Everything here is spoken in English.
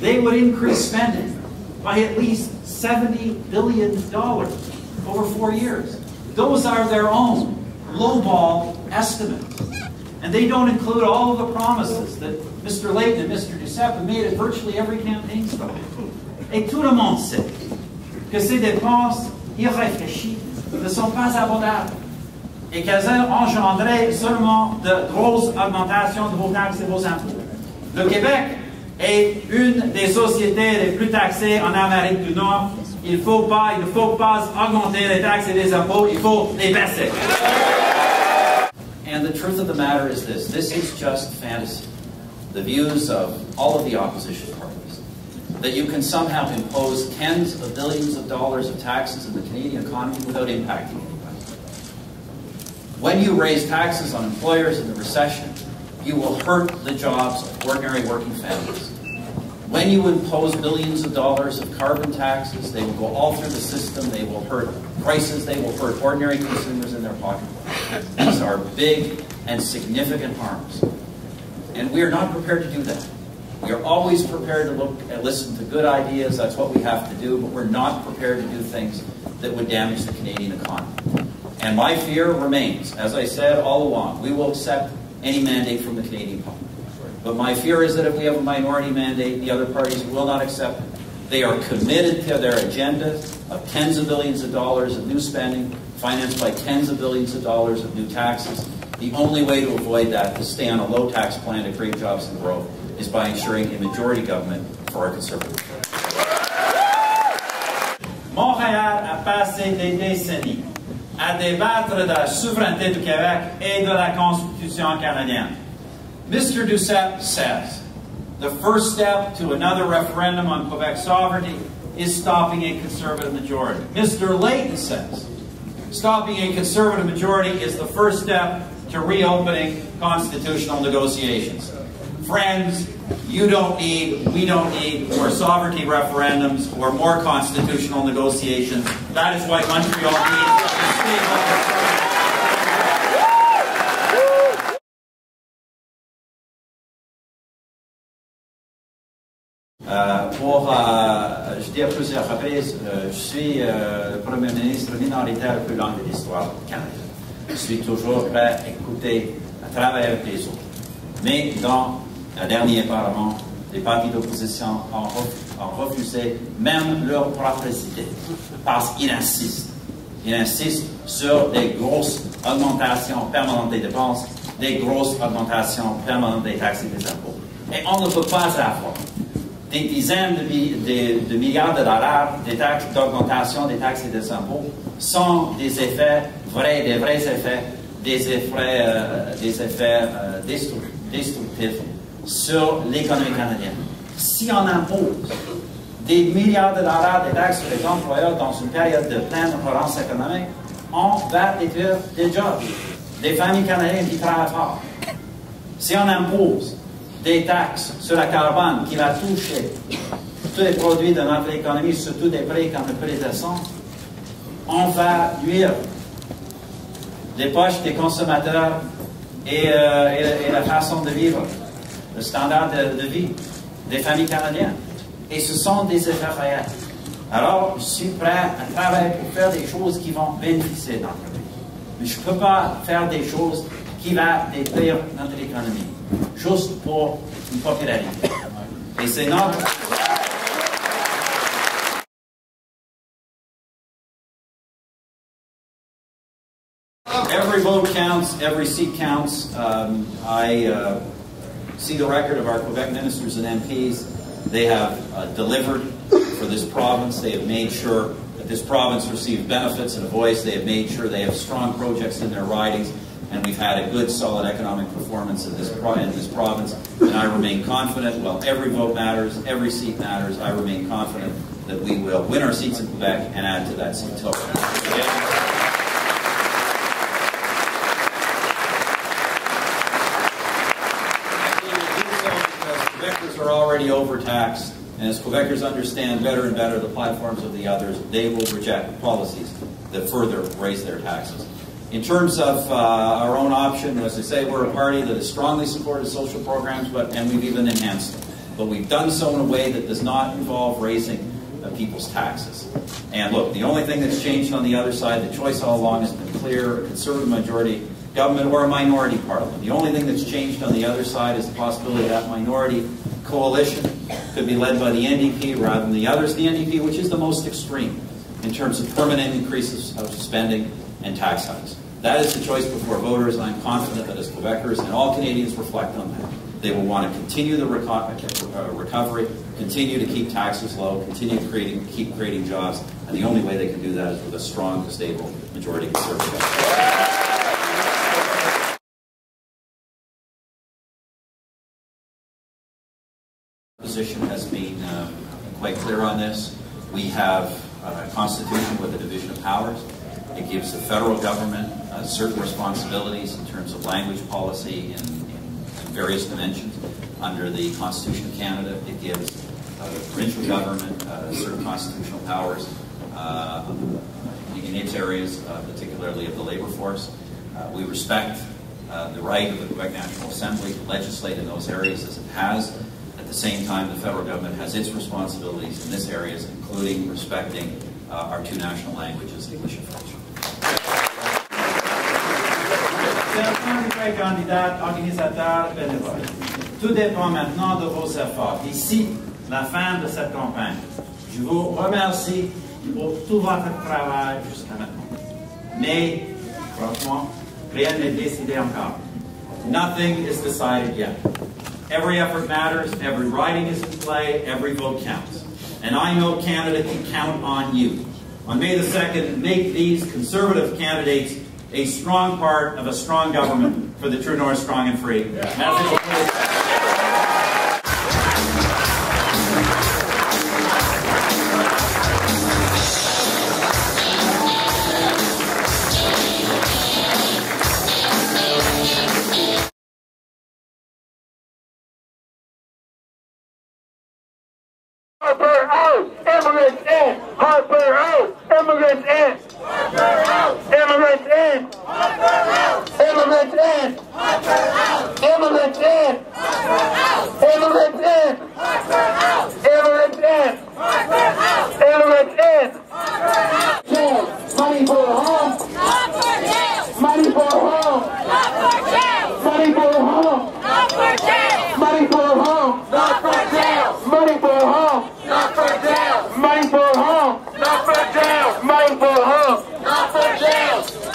they would increase spending by at least $70 billion over 4 years. Those are their own lowball estimates. And they don't include all of the promises that Mr. Layton and Mr. Duceppe have made at virtually every campaign stop. Et tout le monde sait que ces dépenses irréfléchies ne sont pas abordables et qu'elles engendraient seulement de grosses augmentations de vos taxes et vos impôts. Le Québec est une des sociétés les plus taxées en Amérique du Nord. Il ne faut pas augmenter les taxes et les impôts, il faut les baisser. And the truth of the matter is this. This is just fantasy. The views of all of the opposition parties. That you can somehow impose tens of billions of dollars of taxes in the Canadian economy without impacting anybody. When you raise taxes on employers in the recession, you will hurt the jobs of ordinary working families. When you impose billions of dollars of carbon taxes, they will go all through the system, they will hurt prices, they will hurt ordinary consumers in their pocketbook. These are big and significant harms. And we are not prepared to do that. We are always prepared to look and listen to good ideas, that's what we have to do, but we're not prepared to do things that would damage the Canadian economy. And my fear remains, as I said all along, we will accept any mandate from the Canadian public. But my fear is that if we have a minority mandate, the other parties will not accept it. They are committed to their agenda of tens of billions of dollars of new spending, financed by tens of billions of dollars of new taxes. The only way to avoid that, to stay on a low tax plan to create jobs and growth, is by ensuring a majority government for our conservative. Montréal a passé des décennies à débattre de la souveraineté du Québec et de la Constitution canadienne. Mr. Duceppe says the first step to another referendum on Quebec sovereignty is stopping a conservative majority. Mr. Layton says stopping a conservative majority is the first step to reopening constitutional negotiations. Friends, you don't need, we don't need more sovereignty referendums or more constitutional negotiations. That is what Montreal needs to stay je dis à plusieurs reprises, je suis le Premier ministre minoritaire le plus long de l'histoire du Canada. Je suis toujours prêt à écouter, à travailler avec les autres. Mais dans le dernier Parlement, les partis d'opposition ont refusé même leur propre idée, parce qu'ils insistent. Ils insistent sur des grosses augmentations permanentes des dépenses, des grosses augmentations permanentes des taxes et des impôts. Et on ne peut pas avoir des dizaines de milliards de dollars des taxes d'augmentation des taxes et des impôts sont des effets vrais, des vrais effets, des effets destructifs sur l'économie canadienne. Si on impose des milliards de dollars des taxes sur les employeurs dans une période de pleine relance économique, on va détruire des jobs, des familles canadiennes qui travaillent fort. Si on impose des taxes sur la carbone qui va toucher tous les produits de notre économie, surtout des prix quand le prix descend, on va nuire les poches des consommateurs et la façon de vivre, le standard de vie des familles canadiennes. Et ce sont des effets réels. Alors, je suis prêt à travailler pour faire des choses qui vont bénéficier de notre pays. Mais je ne peux pas faire des choses qui vont détruire notre économie, juste pour une popularité. Et c'est notre... Every vote counts, every seat counts. I see the record of our Quebec ministers and MPs. They have delivered for this province. They have made sure that this province receives benefits and a voice. They have made sure they have strong projects in their ridings. And we've had a good, solid economic performance in this province. And I remain confident, while every vote matters, every seat matters, I remain confident that we will win our seats in Quebec and add to that seat total. Quebecers are already overtaxed, and as Quebecers understand better and better the platforms of the others, they will reject policies that further raise their taxes. In terms of our own option, as I say, we're a party that has strongly supported social programs, and we've even enhanced them. but we've done so in a way that does not involve raising people's taxes. And look, the only thing that's changed on the other side, the choice all along has been clear: a conservative majority government or a minority parliament. The only thing that's changed on the other side is the possibility that minority coalition could be led by the NDP rather than the others. The NDP, which is the most extreme in terms of permanent increases of spending and tax hikes. That is the choice before voters. I'm confident that as Quebecers and all Canadians reflect on that, they will want to continue the recovery, continue to keep taxes low, continue to keep creating jobs, and the only way they can do that is with a strong, stable majority Conservative government. Position has been quite clear on this. We have a constitution with a division of powers. It gives the federal government certain responsibilities in terms of language policy in various dimensions. Under the Constitution of Canada, it gives the provincial government certain constitutional powers in its areas, particularly of the labour force. We respect the right of the Quebec National Assembly to legislate in those areas as it has. At the same time, the federal government has its responsibilities in this areas, including respecting our two national languages, English and French. Candidat, organisateur, bénévole. Tout dépend maintenant de vos efforts. Ici, la fin de cette campagne. Je vous remercie pour tout votre travail jusqu'à maintenant. Mais, franchement, rien n'est décidé encore. Nothing is decided yet. Every effort matters, every riding is in play, every vote counts. And I know Canada can count on you. On May the 2nd, make these Conservative candidates a strong part of a strong government for the True North, strong and free. Harper out! Immigrants in! Harper out! Immigrants in! Harper out! Immigrants in! Harper out! Immigrants in! Harper out! Immigrants in! Harper out! Immigrants in! Harper out! Immigrants in! Harper out! Immigrants in! Harper out! Jail! Money for home! Not for jail! Money for home! Not for jail! Money for home! Not for jail! Money for home! Not for jail! Money for home! Not for jail! Money for home! Not for jail! Money for home!